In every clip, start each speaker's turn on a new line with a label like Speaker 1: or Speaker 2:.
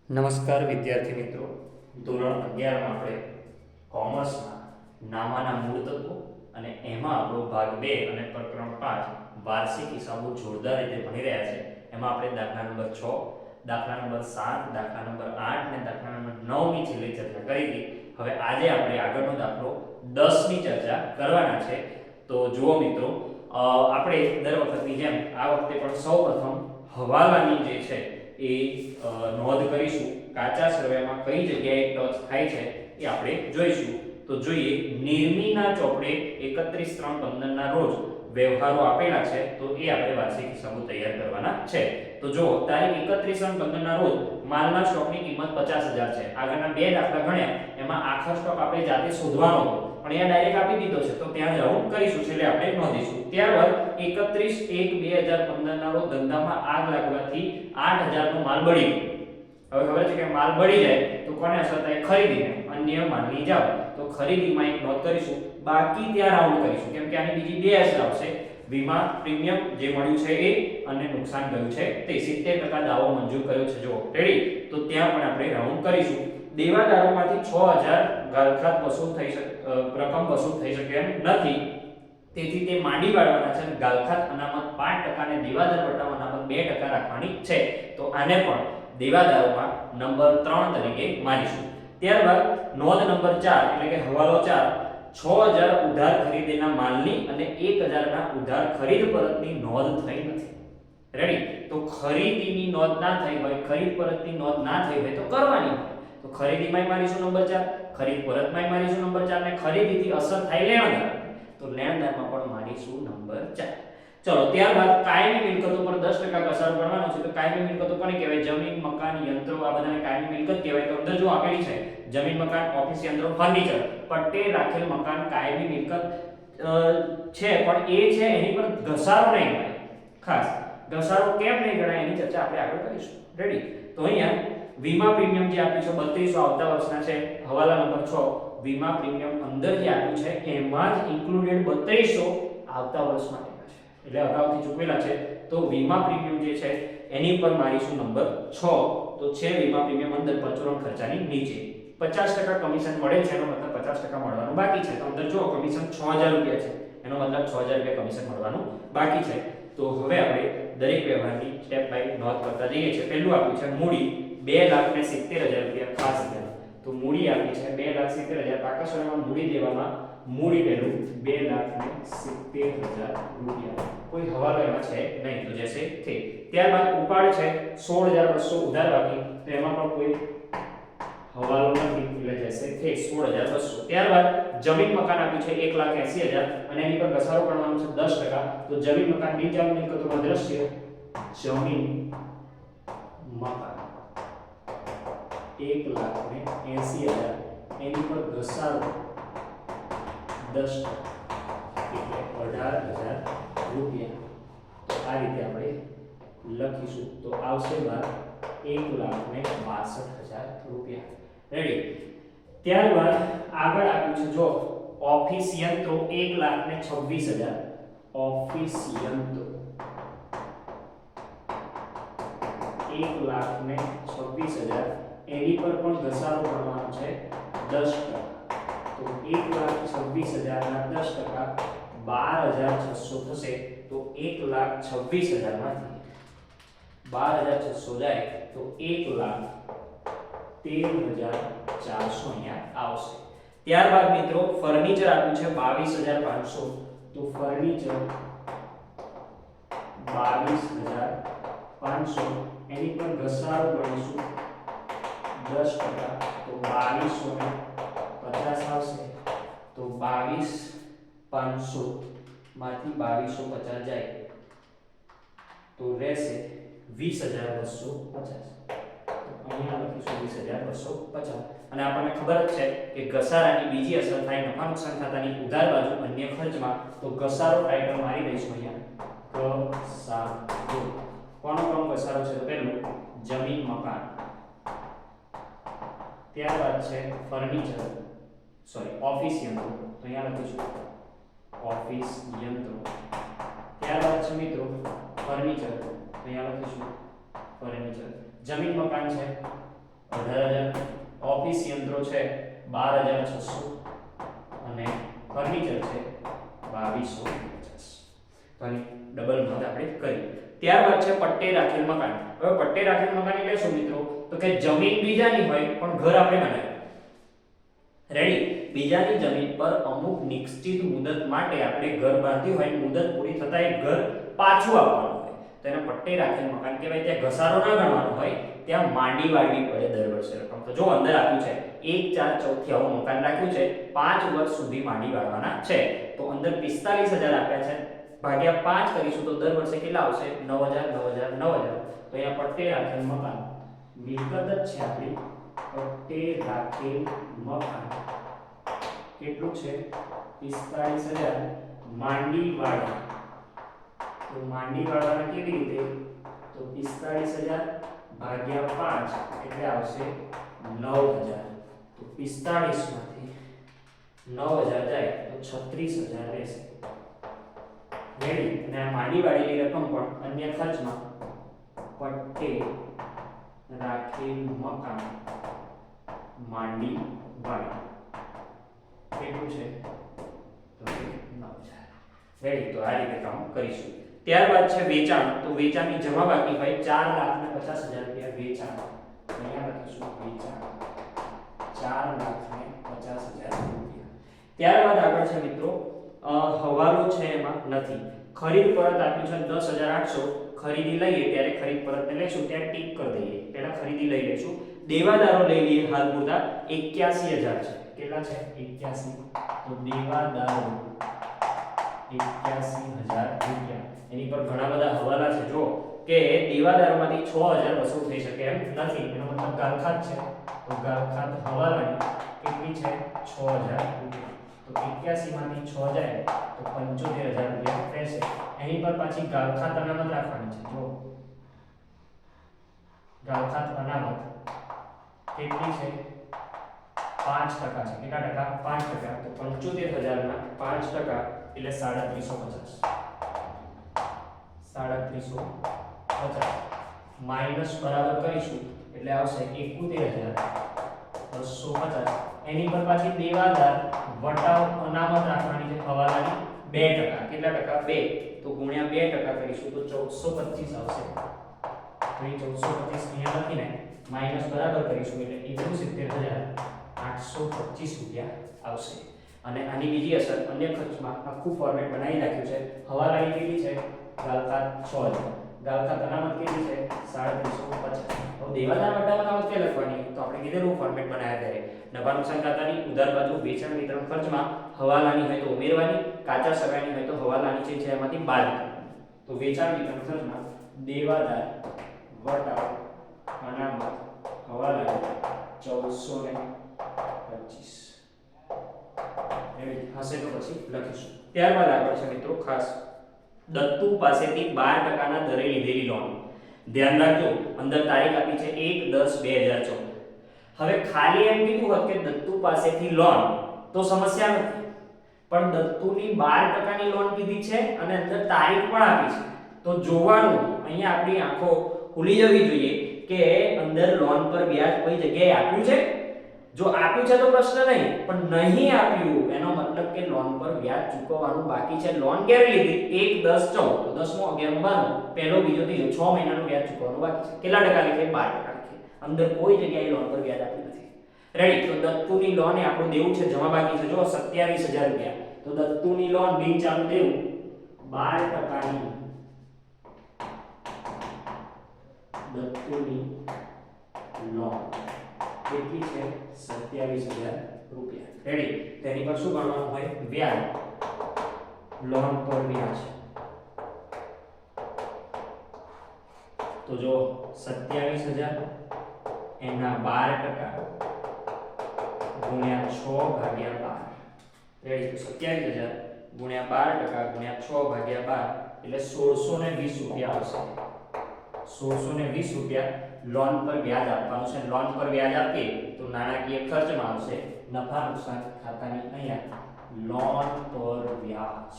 Speaker 1: નમસ્કાર વિદ્યાર્થી મિત્રો, ધોરણ 11 માં આપણે કોમર્સમાં નામાના મૂળ તત્વો અને એમાં આપણો ભાગ 2 અને પ્રકરણ 5 વાર્ષિક હિસાબો જોરદાર રીતે ભણી રહ્યા છે. એમાં આપણે દાખલા નંબર 6, દાખલા નંબર 7, દાખલા નંબર 8 અને દાખલા નંબર 9 ની છેલ્લી ચર્ચા કરી હતી. હવે આજે આપણે આગળનો દાખલો 10 ની ચર્ચા કરવાના છે. તો જુઓ મિત્રો, આપણે દર વખતની જેમ આ વખતે પણ સૌપ્રથમ હવાલાની જે છે એ નોંધ કરીશું. કાચા સર્વેમાં કઈ જગ્યાએ ટચ થાય છે એ આપણે જોઈશું. તો જોઈએ, નિર્મીના ચોપડે 31/3/15 ના રોજ વ્યવહારો આપેલા છે, તો એ આપણે વાર્ષિક હિસાબો તૈયાર કરવાના છે. તો જો તારીખ 31/3/15 ના રોજ માલના સ્ટોકની કિંમત 50,000 છે. આગળના બે દાખલા ગણ્યા, એમાં આખો સ્ટોક આપણે જાતે શોધવાનો હતો, પણ અહીંયા ડાયરેક્ટ આપી દીધો છે, તો ત્યાં જવું કરીશું, એટલે આપણે નોંધીશું. ત્યારબાદ 31/1/2015 ના રોજ ધંધામાં આગ લાગવાથી 8,000 નો માલ બળી ગયો. હવે ખબર છે કે માલ બળી જાય તો કોને અસર થાય? ખરીદીને. અન્ય માલની જાવ તો ખરીદીમાં એક નોંધ કરીશું, બાકી ત્યાં રાઉન્ડ કરીશું, કેમ કે આની બીજી બે અસર આવશે. વીમા પ્રીમિયમ જે મળ્યું છે એ અને નુકસાન ગયું છે તે 70% દાવો મંજૂર કર્યો છે. જો રેડી, તો ત્યાં પણ આપણે રાઉન્ડ કરીશું. દેવાદારોમાંથી 6,000 ગાલખાત વસૂલ થઈ શકે, રકમ વસૂલ થઈ શકે એમ નથી, તેથી તે માંડી વાળવાના છે. ગાલખાત અનામત 5% અને દેવાદાર વટાવ અનામત 2% રાખવાની છે. તો આને પણ દેવાદારોમાં નંબર 3 તરીકે માનીશું. ત્યારબાદ નોંધ નંબર 4 એટલે કે હવાલો 4, 6,000 ઉધાર ખરીદેલા માલની અને 1,000 ના ઉધાર ખરીદ પરતની નોંધ થઈ નથી. રેડી, તો ખરીદીની નોંધ ના થઈ હોય, ખરીદ પરતની નોંધ ના થઈ હોય તો કરવાની હોય. તો ખરીદીમાંય મારીશું નંબર 4, ખરીદ પરતમાંય મારીશું નંબર 4 ને ખરીદીથી અસર થાય લેણદાર, તો લેણદારમાં પણ મારીશું નંબર 4. ચલો, ત્યારબાદ કાયમી મિલકતો પર 10% ઘસારો કરવાનો છે. તો કાયમી મિલકતો કોને કહેવાય? જમીન, મકાન, યંત્રો, આ બધાને કાયમી મિલકત કહેવાય. તો અંદર જો આપેલી છે જમીન, મકાન, ઓફિસ, યંત્રો, ફર્નિચર, પટ્ટે રાખેલ મકાન કાયમી મિલકત છે, પણ એ છે એની પર ઘસારો નહીં ગણાય. ખાસ ઘસારો કેમ નહીં ગણાય એની ચર્ચા આપણે આગળ કરીશું. રેડી, તો અહીંયા વીમા પ્રીમિયમ જે આપ્યું છે 3200 આવતા વર્ષના છે. હવાલા નંબર 6, વીમા પ્રીમિયમ અંદર જે આપ્યું છે એમાં જ ઇન્ક્લુડેડ 3200 આવતા વર્ષ માટે છે, એટલે અગાઉથી ચૂકવેલા છે. તો વીમા પ્રીમિયમ જે છે એની પર મારીશું નંબર 6. તો છે વીમા પ્રીમિયમ અંદર પરચુરણ ખર્ચાની નીચે 50% કમિશન મળે છે, એનો મતલબ 50% મળવાનું બાકી છે. તો અંદર જો કમિશન 6,000 રૂપિયા છે, એનો મતલબ 6,000 રૂપિયા કમિશન મળવાનું બાકી છે. તો હવે આપણે દરેક વ્યવહારની સ્ટેપ બાય નોંધ કરતા જઈએ છીએ. પહેલું આપ્યું છે મૂડી 2,70,000 રૂપિયા. ખાસ ધ્યાન, તો મૂડી આપી છે 2,70,000. પાકા સોનામાં મૂડી દેવામાં મૂડી પહેલું 2,70,000 રૂપિયા. કોઈ હવાલો એમાં છે નહીં, તો જશે તે. ત્યારબાદ ઉપાડ છે 16,200 ઉધાર બાકી, તો એમાં પણ કોઈ હવાલો નથી, એટલે જશે તે 16,200. ત્યારબાદ જમીન મકાન આપ્યું છે 1,80,000 અને એની પર ઘસારો કરવાનો છે 10%. તો જમીન મકાન નીચેની મિલકતોમાં દ્રશ્ય જમીન મકાન 1,80,000, એની પર ઘસારો 10%, એટલે 18,000 રૂપિયા. તો આ રીતે આપણે લખીશું, તો આવશે બાર 1,62,000 રૂપિયા. રેડી, ત્યારબાદ આગળ આપ્યું છે જો ઓફિસ યંત્રો 1,26,000. ઓફિસ યંત્રો 1,26,000, એની પર પણ ઘસારો કરવાનો છે 10%. તો 1,26,000 ના 10% 12,600 થશે. તો 1,26,000 માંથી 12,600 જાય તો 1,13,400 અહીંયા આવશે. ત્યારબાદ મિત્રો ફર્નિચર આપ્યું છે 22,500. તો ફર્નિચર 22,500, એની પર ઘસારો ગણીશું 10%. તો 2,250 આવશે. તો 22,500 માંથી 2,250 જાય તો રહેશે 20,250. અહીંયા લખીશું 20,250. અને આપણને ખબર જ છે કે ઘસારાની બીજી અસર થાય નફા નુકસાન ખાતાની ઉધાર બાજુ અન્ય ખર્ચમાં. તો ઘસારો ટાઈટલ મારી દઈશું અહીંયા ઘસારો. કોનો ઘસારો છે? તો પહેલું જમીન મકાન, ત્યારબાદ છે ફર્નિચર, ઓફિસ યંત્રો, તો અહીંયા લખીશું ઓફિસ યંત્રો. ત્યારબાદ છે મિત્રો ફર્નિચર, તો અહીંયા લખીશું ફર્નિચર. જમીન મકાન છે 18,000, ઓફિસ યંત્રો છે 12,600 અને ફર્નિચર છે 2,250. તો આની ડબલ નોંધ આપણે કરી. ત્યારબાદ છે પટ્ટે રાખેલ મકાન. હવે પટ્ટે રાખેલ મકાન એટલે શું મિત્રો? તો કે જમીન બીજાની હોય પણ ઘર આપણે બનાવ્યું. રેડી? બીજાની જમીન પર અમુક નિશ્ચિત મુદત માટે આપણે ઘર બાંધ્યું હોય, મુદત પૂરી થતા એ ઘર પાછું આપવાનું હોય તો એને પટ્ટે રાખેલ મકાન કહેવાય. ત્યાં ઘસારો ના ગણવાનો હોય, ત્યાં માંડી વાળવી પડે દર વર્ષે રકમ. તો જો અંદર આપ્યું છે 1, 4, 4 થી આવું મકાન રાખ્યું છે, 5 વર્ષ સુધી માંડી વાળવાના છે, તો અંદર 45,000 આપ્યા છે, ભાગ્યા 5 કરીશું તો દર વર્ષે કેટલા આવશે? 9,000 9,000 9,000. તો અહીંયા પટ્ટે રાખેલ મકાન મિલકત જ છે આપણી. પટ્ટે રાખેલ મકાન કેટલું છે? 45,000 માંડી વાળવા. તો માંડી વાળવાના કેવી રીતે? તો 45,000 ભાગ્યા 5 એટલે આવશે 9,000. તો 45 માંથી 9,000 જાય તો 36,000 રહેશે. રેડી? અને આ માંડી વાળેલી રકમ પણ અન્ય ખર્ચમાં પટ્ટે રાખેલ મકાન માંડી વાળી કેટલું છે? તો 9,000. રેડી? તો આ રીતે કામ કરીશું. ત્યારબાદ છે વેચાણ. તો વેચાણની જમા બાકી હોય 4,50,000 રૂપિયા વેચાણ. અહીંયા લખીશું વેચાણ 4,50,000 રૂપિયા. ત્યારબાદ આગળ છે મિત્રો હવાલો છે, એમાં નથી. ખરીદ પરત આપ્યું છે 10,800. ખરીદી લઈએ ત્યારે ખરીદ પરત ને લઈશું ત્યાં ટીક કરી દઈએ. પહેલા ખરીદી લઈ લઈશું. દેવાદારો લઈ લઈએ હાલ પૂરતા 81,000 છે. કેટલા છે? 81. તો દેવાદારો 81,000 રૂપિયા. એની પર ઘણા બધા હવાલા છે. જો કે દેવાદારોમાંથી 6,000 વસૂલ થઈ શકે એમ નથી, એનો મતલબ ગાલખાત છે. તો ગાલખાત હવાલાની કેટલી છે? 6,000 રૂપિયા. તો 81 માંથી 6 જાય તો 75,000 રૂપિયા રહેશે. એની પર પાછી ગાલખાત અનામત રાખવાની છે. જો ગાલખાત અનામત કેટલી છે? 5% છે. કેટલા ટકા? 5%. તો 75,000 ના 5% એટલે 3,350. 3,350 માઈનસ બરાબર કરીશું એટલે આવશે 71,250. એની પર પાછી દેવાદાર વટાવ અનામત રાખવાની છે હવાલાની 2%. કેટલા ટકા? 2. તો ગુણ્યા 2% કરીશું તો 1,425 આવશે. તો એ 1,425 અહીંયા લખીને માઈનસ બરાબર કરીશું એટલે 69,825 રૂપિયા આવશે. અને આની બીજી અસર અન્ય ખર્ચમાં આખું ફોર્મેટ બનાવી નાખ્યું છે. હવાલાની કેટલી છે? ગાલખાત 6,000. ગાલખાત અનામત કેટલી છે? 3,350. તો દેવાદાર વટાવ અનામત કે લખવાની? તો આપણે કીધેલું ફોર્મેટ બનાવ્યા ત્યારે નફા નુકસાન ખાતાની ઉધાર બાજુ વેચાણ વિતરણ ખર્ચમાં હવાલાની હોય તો ઉમેરવાની, કાચા સગાઈની હોય તો હવાલાની છે એમાંથી બાદ કરવાની. તો વેચાણ વિતરણ ખર્ચમાં દેવાદાર વટાવ અનામત હવાલાની 1,425 એવી હશે તો પછી લખીશું. ત્યારબાદ આગળ છે મિત્રો ખાસ દત્તુ પાસેથી 12% ના દરે લીધેલી લોન. ધ્યાન રાખજો અંદર તારીખ આપી છે 1/10/2014. હવે ખાલી એમ કીધું હોત કે દત્તુ પાસેથી લોન તો સમસ્યા નથી, પણ દત્તુની 12% ની લોન કીધી છે અને અંદર તારીખ પણ આપી છે. તો જોવાનું અહીંયા આપણી આંખો ખુલી જવી જોઈએ કે અંદર લોન પર વ્યાજ કઈ જગ્યાએ આપ્યું છે. જો આપ્યું છે તો પ્રશ્ન નહીં, પણ નહીં આપ્યું એનો મતલબ કે લોન પર વ્યાજ ચૂકવવાનું બાકી છે. લોન ક્યારે લીધી? 1/10/14. તો 10મો 11મો 12મો પહેલો બીજો ત્રીજો 6 મહિનાનું વ્યાજ ચૂકવવાનું બાકી છે. કેટલા ટકા લીધે? 12% લીધે. અંદર કોઈ જગ્યાએ લોન પર વ્યાજ આપ્યું નથી. રેડી? તો દત્તુની લોન એ આપણું દેવું છે, જમા બાકી છે. જો 27,000 રૂપિયા. તો દત્તુની લોન બિન ચાલુ દેવું 12%ની દત્તુની લોન કેટલી છે? 27,000 રૂપિયા. રેડી? તેની પર શું ગણવાનું હોય? વ્યાજ. લોન પર વ્યાજ. તો જો 27,000 એના 12% ગુણ્યા 6/12. રેડી? તો 27,000 ગુણ્યા 12% ગુણ્યા 6/12 એટલે 1,620 રૂપિયા આવશે. 1,620 રૂપિયા લોન પર વ્યાજ આપવાનું છે. લોન પર વ્યાજ આપીએ તો નાણાકીય ખર્ચમાં આવશે નફા નુકસાન ખાતાની અહીંયા લોન પર વ્યાજ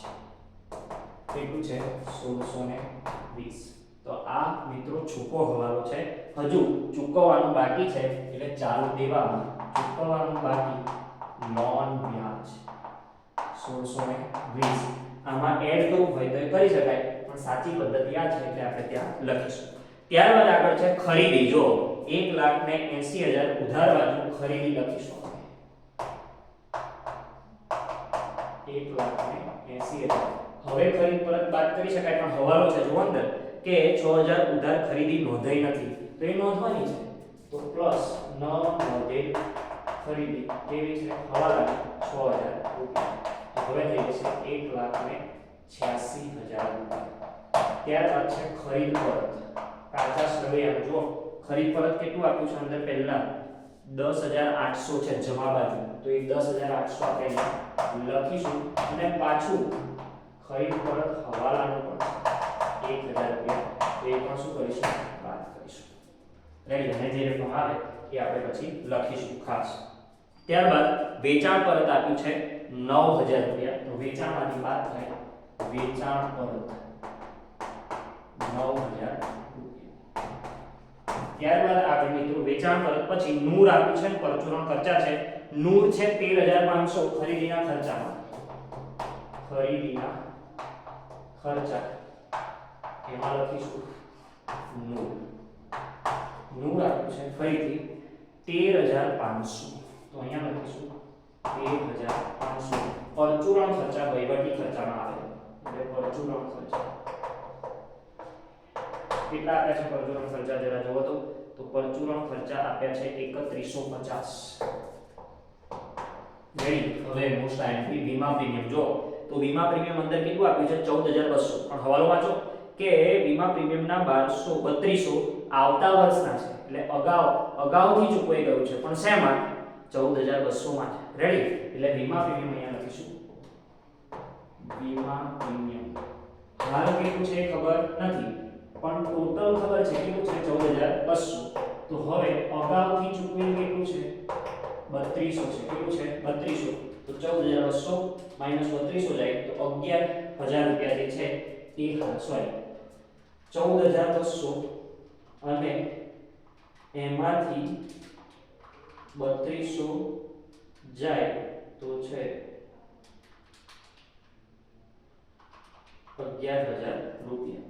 Speaker 1: કેટલું છે? 1,620. તો તો આ મિત્રો છૂપો હવાલો છે, હજુ ચૂકવવાનું બાકી છે, એટલે ચાલુ દેવામાં ચૂકવવાનું બાકી લોન વ્યાજ 1620. આમાં એડ કરવું હોય તો એ કરી શકાય, પણ સાચી પદ્ધતિ આ છે એટલે આપણે ત્યાં લખીશું. ત્યારબાદ આગળ છે ખરીદી. જો 1,80,000 ઉધાર બાજુ ખરીદી લખીશું. 1,80,000 હવે ખરીદ પરત બાદ કરી શકાય, પણ હવાલો છે જો અંદર કે 6,000 ઉધાર ખરીદી નોંધાઈ નથી, તો એ નોંધવાની છે. તો પ્લસ ન નોંધેલ ખરીદી કેવી છે, હવાલા 6,000 રૂપિયા. તો હવે થઈ જશે 1,86,000 રૂપિયા. ત્યારબાદ છે ખરીદ પરત. કાચા સરવૈયા જો ખરીદ પરત કેટલું આપ્યું છે અંદર, પહેલા 10,800 છે જમા બાજુ, તો એ 10,800 આપણે લખીશું, અને પાછું ખરીદ પરત હવાલાનું પણ 1,000 રૂપિયા, તો એ પણ શું કરીશું, બાદ કરીશું. રેડી. અને જે રકમ આવે એ આપણે પછી લખીશું ખાસ. ત્યારબાદ વેચાણ પરત આપ્યું છે 9,000 રૂપિયા, તો વેચાણમાંથી બાદ થાય વેચાણ પરત 9,000 રૂપિયા. ત્યારબાદ આપણે મિત્રો વેચાણ પરત પછી નૂર આપ્યું છે, પરચુરણ ખર્ચા છે. નૂર છે 13,500 ખરીદીના ખર્ચામાં, ખરીદીના ખર્ચા એમાં લખીશું નૂર. નૂર આપ્યું છે ફરીથી 13,500, તો અહીંયા લખીશું 13,500. પરચુરણ ખર્ચા વહીવટી ખર્ચામાં આવે, એટલે પરચુરણ ખર્ચા કેટલા આપ્યા છે, પરચુરણ ખર્ચા જરા જોવો તો પરચુરણ ખર્ચા આપ્યા છે 3,150. રેડી. હવે મોસ્ટ આઈએમપી વીમા પ્રીમિયમ. જો તો વીમા પ્રીમિયમ અંદર કેટલું આપ્યું છે, 14,200, પણ હવાલો વાંચો કે વીમા પ્રીમિયમના 3200 આવતા વર્ષના છે, એટલે અગાઉથી ચૂકવાઈ ગયું છે, પણ શેમાં, 14,200 માં છે. રેડી. એટલે વીમા પ્રીમિયમ અહીંયા લખીશું, વીમા પ્રીમિયમ. હાલ કેટલું છે ખબર નથી, પણ ટોટલ ખબર છે કેટલું છે, 14,200. તો હવે અગાઉથી ચૂકવેલ કેટલું છે, 3200 છે. કેટલું છે, 3200. તો 14,200 માઈનસ 3200 જાય તો 11,000 રૂપિયા જે છે એ 14,200 અને એમાંથી 3200 જાય તો છે 11,000 રૂપિયા.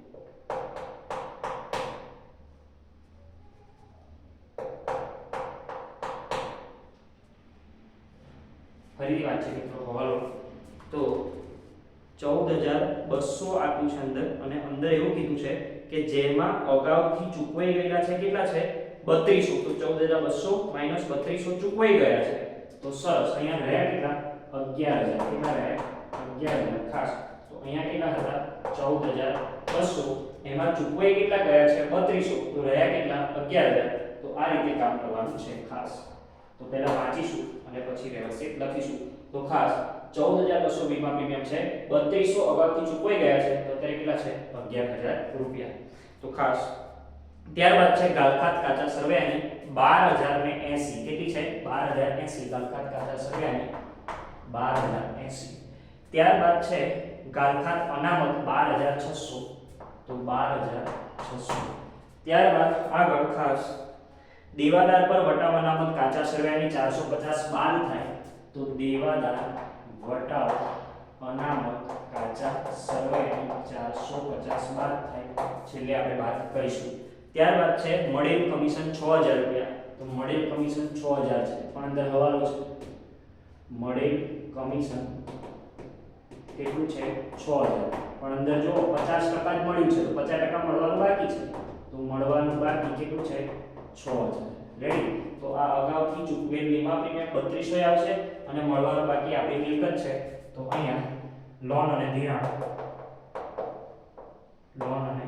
Speaker 1: ફરી વાત છે મિત્રો હવાલો, તો 14,200 આપ્યું છે અંદર, અને અંદર એવું કીધું છે કે જેમાં અગાઉથી ચૂકવાઈ ગયેલા છે કેટલા છે, 3200. તો 14,200 માઈનસ 3200 ચૂકવાઈ ગયા છે, તો સરસ. અહીંયા રહ્યા કેટલા, 11,000. કેટલા રહ્યા, 11,000 ખાસ. તો અહીંયા કેટલા હતા, 14,200, એમાં ચૂકવાઈ કેટલા ગયા છે, 3200, તો રહ્યા કેટલા, 11,000. તો આ રીતે કામ કરવાનું છે ખાસ. તો પહેલા વાંચીશું અને પછી વ્યવસ્થિત લખીશું. તો ખાસ 14,200 વીમા પ્રીમિયમ છે, 3200 અગાઉથી ચૂકવાઈ ગયા છે, તો અત્યારે કેટલા છે, 11,000 રૂપિયા. તો ખાસ. ત્યારબાદ છે ગાલખાત કાચા સરવૈયાની 12,080. કેટલી છે, 12,080. ગાલખાત કાચા સરવૈયાની 12,080. ત્યારબાદ છે ગાલખાત અનામત 12,600, તો 12,600. ત્યારબાદ આગળ ખાસ દેવાદાર પર વટાવ અનામત કાચા સરવૈયાની 450 બાદ થાય, તો દેવાદાર વટાવ અનામત કાચા સરવૈયાની 450 બાદ થાય, છેલ્લે આપણે વાત કરીશું. ત્યારબાદ છે મળેલ કમિશન 6,000 રૂપિયા, તો મળેલ કમિશન 6,000 છે, પણ અંદર હવાલો છે. મળેલ કમિશન કેટલું છે, 6,000, પણ અંદર જો 50% જ મળ્યું છે, તો 50% મળવાનું બાકી છે, તો મળવાનું બાકી કેટલું છે, 6,000. રેડી. તો આ અગાઉથી ચૂકવેલ વીમા પ્રીમિયમ 3200 આવશે, અને મળવાનું બાકી આપણી મિલકત છે, તો અહીંયા લોન અને ધિરાણ, લોન અને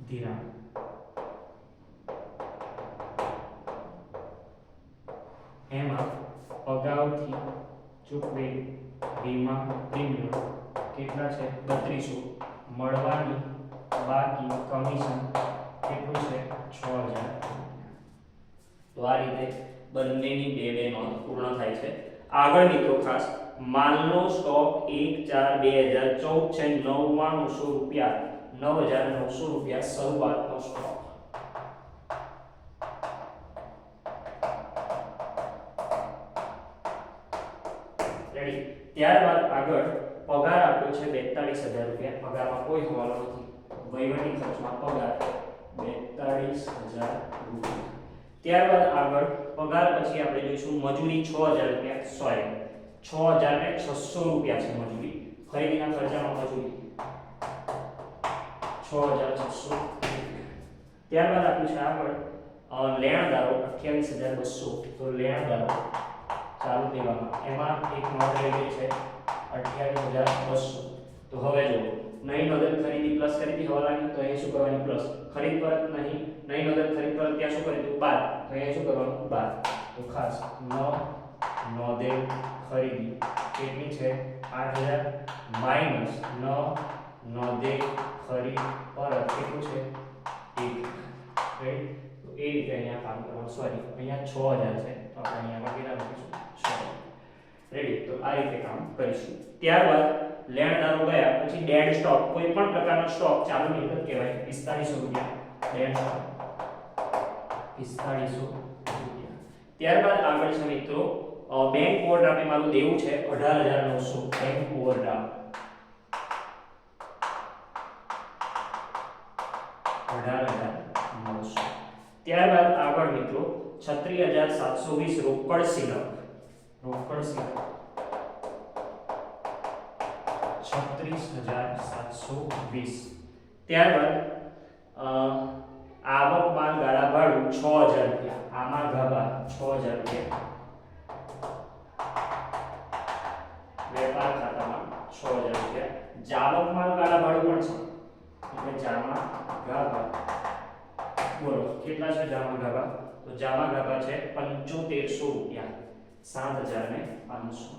Speaker 1: ધિરાણ એમાં અગાઉથી ચૂકવેલ વીમા પ્રીમિયમ કેટલા છે, 3200, મળવાની બાકી કમિશન કેટલું છે, 6,000. તો આ રીતે બંનેની બે નોંધ પૂર્ણ થાય છે. આગળ મિત્રો ખાસ માલનો સ્ટોક 1/4/2014 છે 9900 રૂપિયા, 9,900 રૂપિયા શરૂઆતનો સ્ટોક. રેડી. ત્યારબાદ આગળ પગાર આપ્યો છે 42,000 રૂપિયા. પગારમાં કોઈ હવાલો નથી. વહીવટી ખર્ચમાં પગાર 42,000 રૂપિયા. ત્યારબાદ આગળ પગાર પછી આપણે જોઈશું મજૂરી 6,000 રૂપિયા. સોરી, 6,600 રૂપિયા છે મજૂરી. ખરીદીના ખર્ચામાં મજૂરી 6,600. ત્યારબાદ આપ્યું છે આગળ લેણદારો 28,200. તો લેણદારો ચાલુ દેવામાં એમાં એક નોંધ લેવી છે 28,200. તો હવે જો નઈ નોંધ ખરીદી પ્લસ ખરીદી હવાલાની, તો અહીં શું કરવાની પ્લસ. ખરીદ પરત નહીં, નઈ નોંધ ખરીદ પરત ત્યાં શું કરીશું બાદ, તો અહીં શું કરવાનું બાદ. તો ખાસ નોંધે ખરીદી કેટલી છે 8,000 માઈનસ નોંધે ખરીદ પરત કેટલું છે 1. રાઈટ. તો એ રીતે અહીંયા કામ કરવાનું. સોરી, અહીંયા 6,000 છે, તો આપણે અહીંયા કેટલા લખીશું 6. રેડી. તો આ રીતે કામ કરીશું. ત્યારબાદ લેણદારો ગયા પછી ડેડ સ્ટોક, કોઈ પણ પ્રકારનો સ્ટોક ચાલુ મિલકત કહેવાય 4500 રૂપિયા. ડેડ સ્ટોક 4500 રૂપિયા. ત્યારબાદ આગળ છે મિત્રો બેંક ઓવરડ્રાફ્ટ મારું દેવું છે 18,900. Bank overdraft 18,900. ત્યારબાદ આગળ મિત્રો 36,720 રોકડ સિલક. રોકડ સિલક 36,720. ત્યારબાદ આવક માલ ગાળા ભાડું 6,000 રૂપિયા. આમાં ગાભા 6,000 રૂપિયા. વેપાર ખાતામાં 6,000 રૂપિયા. જાવક માલ ગાળા ભાડું પણ છે, એટલે જામા ગાભા. બોલો કેટલા છે જામા ગાભા? તો જામા ગાભા છે 7500 રૂપિયા. 7,500.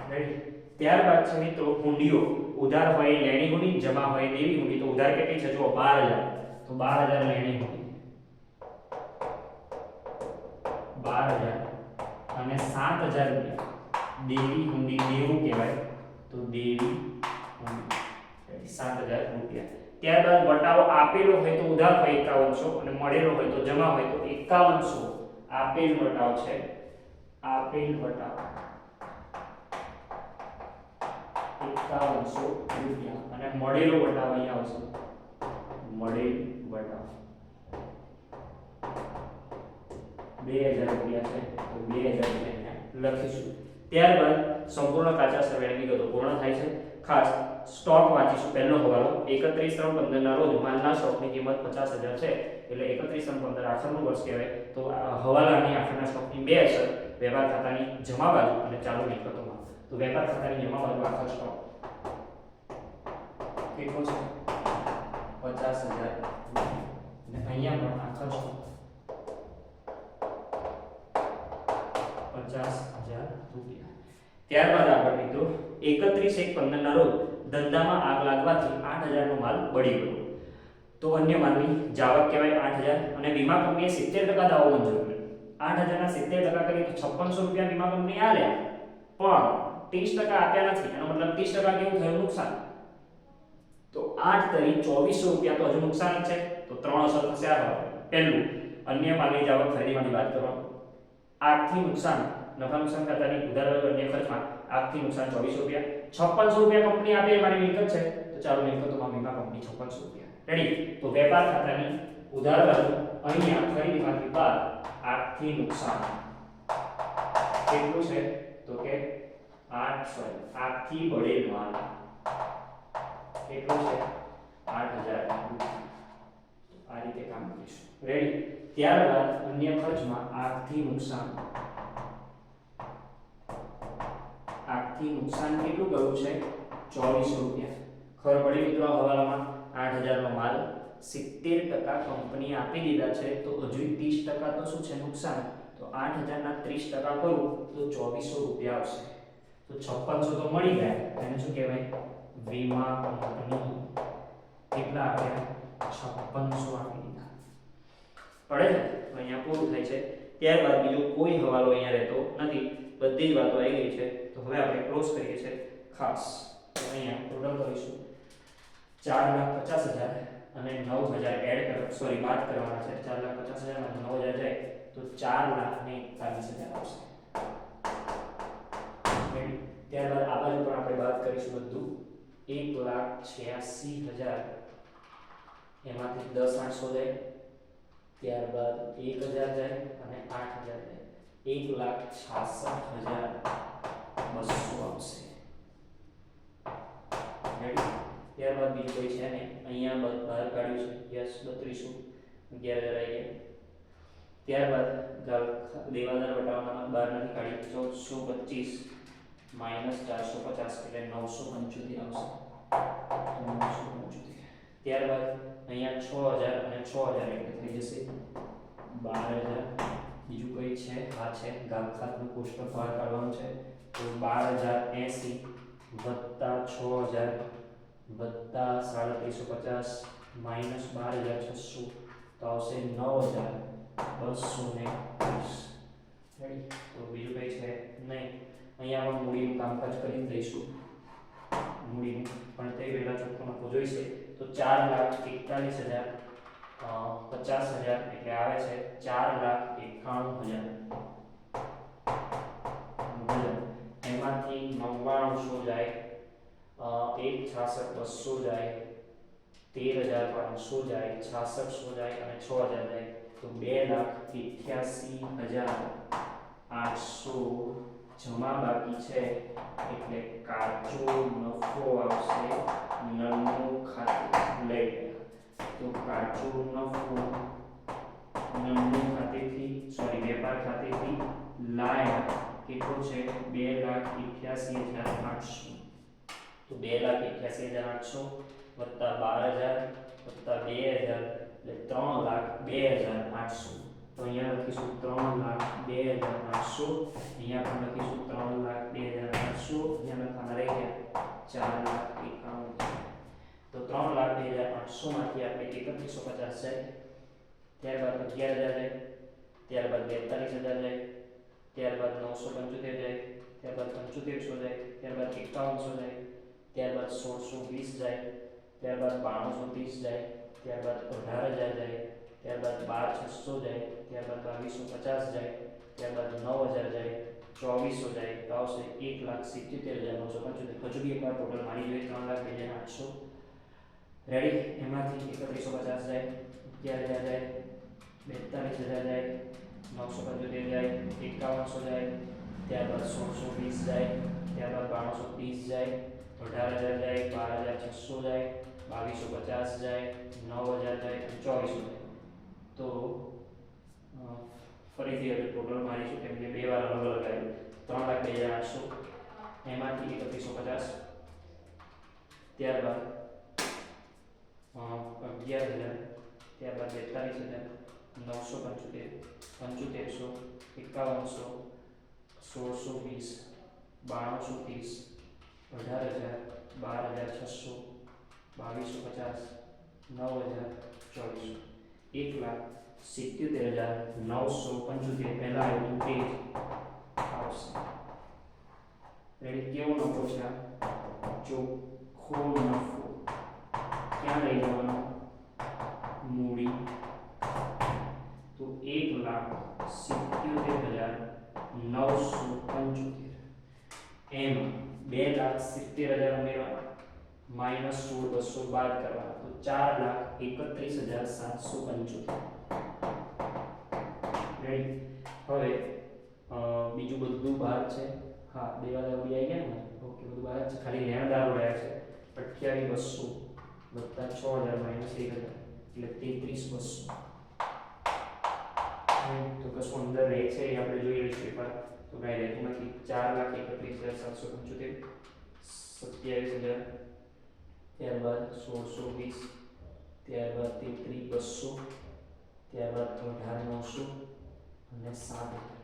Speaker 1: રેડી. ત્યારબાદ છે મિત્રો હુંડીઓ. ઉધાર હોય લેણી હુંડી, જમા હોય દેવી હુંડી. તો ઉધાર કેટલી છે જો 12,000. તો 12,000 લેણી હુંડી 12,000 અને 7,000 રૂપિયા દેવી હુંડી. દેવું કહેવાય તો દેવી હુંડી 7,000 રૂપિયા. ત્યારબાદ વટાવો આપેલો હોય તો ઉધાર હોય 5100 અને મળેલો હોય તો જમા હોય તો 5100. આપેલ વટાવ છે, આપેલ વટાવ 5100 રૂપિયા અને મળેલો વટાવ અહીંયા આવશે મળેલ વટાવ 2,000 રૂપિયા છે, તો 2,000 રૂપિયા લખીશું. ત્યારબાદ સંપૂર્ણ કાચા સરવાળાની વિગતો પૂર્ણ થાય છે. ખાસ સ્ટોક વાંચીશું. પહેલો હવાલો 31/3/15 ના રોજ માલના સ્ટોકની કિંમત 50,000 છે, એટલે 31/3/15 આખરનું વર્ષ કહેવાય. તો હવાલાની આખરના સ્ટોકની બે અસર વેપાર ખાતાની જમા બાજુ અને ચાલુ મિલકતોમાં. તો વેપાર ખાતાની જમા બાજુ આખર સ્ટોક કેટલો છે 50,000 અને અહીંયા પણ આખર સ્ટોક 50,000 રૂપિયા. ત્યારબાદ આગળ મિત્રો 31/1/15 ના રોજ ધંધામાં આગ લાગવાથી 8,000 નો માલ બળી ગયો. તો અન્ય માલની જાવક કહેવાય 8,000 અને વીમા કંપનીએ 70% દાવો મંજૂર કર્યો. 8,000 ના 70% કરીએ તો 5600 રૂપિયા વીમા કંપની આલ્યા, પણ 30% આપ્યા નથી. એનો મતલબ 30% કેવું થયું નુકસાન. તો 8 તરી 2400 રૂપિયા તો હજુ નુકસાન જ છે. તો ત્રણ અસર થશે આ. પહેલું, અન્ય માલની જાવક ખરીદીમાંથી વાત કરવાનું. આગથી નુકસાન નફા નુકસાન ખાતાની ઉધાર અન્ય ખર્ચમાં આગથી નુકસાન 2400 રૂપિયા. 5600 રૂપિયા કંપની આપે એ મારી મિલકત છે, તો ચાલુ મિલકતોમાં વીમા કંપની 5600 રૂપિયા. રેડી. તો વેપાર ખાતાની ઉધાર બાજુ અહીંયા ખરીદીમાંથી બાદ આગથી નુકસાન કેટલું છે? તો કે 8 આગથી બળેલ માલ કેટલું છે 8,000 રૂપિયા. આ રીતે કામ કરીશું. રેડી. ત્યારબાદ અન્ય ખર્ચમાં આગથી નુકસાન કેટલું કરવું છે 2400 રૂપિયા. ખબર પડી મિત્રો? હવાલામાં 8,000 નો માલ 70% કંપની આપી દીધા છે, તો હજુ 30% તો શું છે નુકસાન. તો 8,000 ના 30% કરું તો 2400 રૂપિયા આવશે. તો 5600 તો મળી ગયા, એને શું કહેવાય વીમા કંપની કેટલા આપ્યા 5600 આપી દીધા. પડે છે? તો અહીંયા પૂરું થાય છે. ત્યારબાદ બીજો કોઈ હવાલો અહીંયા રહેતો નથી. બધી જ વાતો આવી ગઈ છે. તો હવે આપણે ક્લોઝ કરીએ છીએ. ખાસ તો અહીંયા ટોટલ કરીશું 4,50,000 અને 9,000 એડ કરો, સોરી બાદ કરવાના છે. 4,50,000 માંથી 9,000 જાય તો 4,41,000 આવશે. ત્યારબાદ આ બાજુ પણ આપણે બાદ કરીશું બધું. 1,86,000 એમાંથી 10,800 જાય, ત્યારબાદ 1,000 જાય અને 8,000 જાય, 1,66,200 આવશે. રેડી? ત્યારબાદ બીજું કોઈ છે નહીં, અહીંયા બહાર કાઢ્યું છે. યસ, 32 11,000 આવી ગયા. ત્યારબાદ દેવાદાર વટાવવામાં બહાર નથી કાઢી, 1425 માઇનસ 450 એટલે 975 આવશે. 975. ત્યારબાદ અહીંયા 6,000 અને 6,000 એટલે થઈ જશે 12,000. બીજું કઈ છે? આ છે ગામખાતનું કોષ્ટક બહાર કાઢવાનું છે. તો 12,080 વત્તા 6,000 વત્તા 350 માઇનસ 12,600 તો આવશે 9,230. રેડી? તો બીજું કઈ છે નહીં. અહીંયા પણ મૂડીનું કામકાજ કરી દઈશું. મૂડીનું પણ તે પહેલા ચોખ્ખું નફો જોઈશે. તો 4,41,000 50,000 એટલે આવે છે 4,91,000. એમાંથી 99 જાય, 1,66,200 જાય, 13,500 જાય, 66,100 જાય અને 6,000 જાય. તો 2,88,800 જમા બાકી છે એટલે કાચો નફો આવશે નળનું ખાતું લઈ. તો કાચો નફો નળનું ખાતેથી સોરી વેપાર ખાતેથી લાયા કેટલો છે? 2,88,800. તો 2,88,800 વત્તા 12,000 વત્તા 2,000 એટલે 3,02,800. તો અહીંયા લખીશું 3,02,800. અહીંયા પણ લખીશું 3,02,800. અહીંયા લખવાના રહી ગયા 4,91,000. તો 3,02,800 માંથી આપણે 3,150 જાય, ત્યારબાદ 11,000 જાય, ત્યારબાદ 42,000 જાય, ત્યારબાદ 975 જાય, ત્યારબાદ 7500 જાય, ત્યારબાદ 5100 જાય, ત્યારબાદ 1620 જાય, ત્યારબાદ 9230 જાય, ત્યારબાદ 18,000 જાય, ત્યારબાદ 12,600 જાય, ત્યારબાદ 2250 જાય, ત્યારબાદ 9,000 જાય, 2400 જાય તો આવશે 1,77,975. હજુ બી એકવાર ટોટલ મારી જોઈએ 3,02,800. રેડી? એમાંથી 3,150 જાય, 11,000 જાય, 42,000 જાય, 975 જાય, 5100 જાય, ત્યારબાદ 1620 જાય, ત્યારબાદ 1230 જાય, 18,000 જાય, 12,600 જાય, 2250 જાય, 9,000 જાય, 2400 જાય. તો ફરીથી હવે ટોટલ મારીશું કેમ કે બે વાર અલગ અલગ આવ્યું. 3,02,800 એમાંથી 3,150, ત્યારબાદ 11,000, ત્યારબાદ 42,000, 975, 7500, 5100, 1620, 1230, 18,000, 12,600, 2250, 9,000, 2400. 1,77,975 પહેલા આવ્યું તે આવશે. રેડી? કેવો નફો છે? ચોખ્ખો નફો. ક્યાં લઈ જવાનો? મૂડી. તો 1,77,975 એમ 2,70,000 ઉમેરવાના માઇનસ 16,200 બાદ કરવાના તો 4,31,775. રેડી? હવે બીજું બધું બહાર છે. હા, દેવાદાર બી આવી ગયા ને. ઓકે, બધું બહાર છે, ખાલી લેણદારો રહ્યા છે. 28,200 વત્તા 6,000 માઇનસ 1,000 એટલે 33,200. તો કશું અંદર રહે છે એ આપણે જોઈ લઈશું એકવાર. તો કાંઈ રહેતું નથી. 4,31,775, 27,000, ત્યારબાદ 1620, ત્યારબાદ 33,200, ત્યારબાદ 18,900 અને 7,000.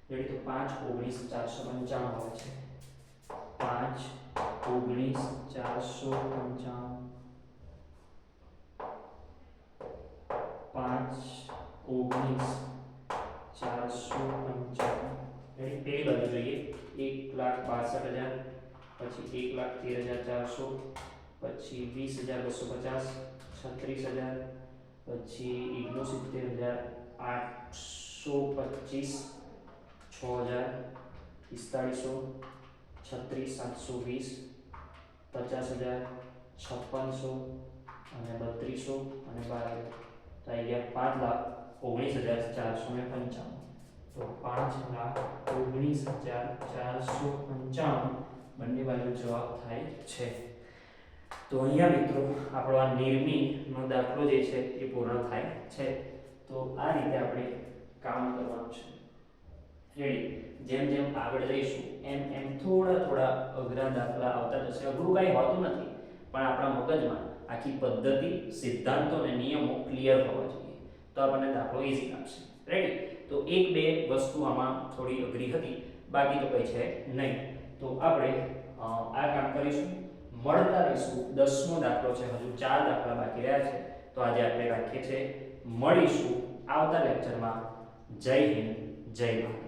Speaker 1: રેડી? તો 5,19,495 આવે છે. 5,19,495, 5,19,495. રેડી? પેલી બાજુ જોઈએ. 1,62,000 પછી 1,13,400, પછી 20,250, 36,000, પછી 69,825, 6,000, 4500, 36,720, 50,000, 5600 અને 3200 અને 12,000. તો આવી ગયા 5,19,495. તો 5,19,495 બંને બાજુ જવાબ થાય છે. તો અહીંયા મિત્રો આપણો આ નિર્મીનો દાખલો જે છે એ પૂર્ણ થાય છે. તો આ રીતે આપણે કામ કરવાનું છે. રેડી? જેમ જેમ આગળ જઈશું એમ થોડા અઘરા દાખલા આવતા જશે. અઘરું કાંઈ હોતું નથી, પણ આપણા મગજમાં આખી પદ્ધતિ, સિદ્ધાંતો અને નિયમો ક્લિયર હોવા જોઈએ, તો આપણને દાખલો ઈઝી લાગશે. રેડી? તો એક બે વસ્તુ આમાં થોડી અઘરી હતી, બાકી તો કંઈ છે નહીં. તો આપણે આ કામ કરીશું, મળતા રહીશું. 10મો દાખલો છે, હજુ 4 દાખલા બાકી રહ્યા છે. તો આજે આપણે રાખીએ છીએ. મળીશું આવતા લેક્ચરમાં. જય હિન્દ, જય ભારત.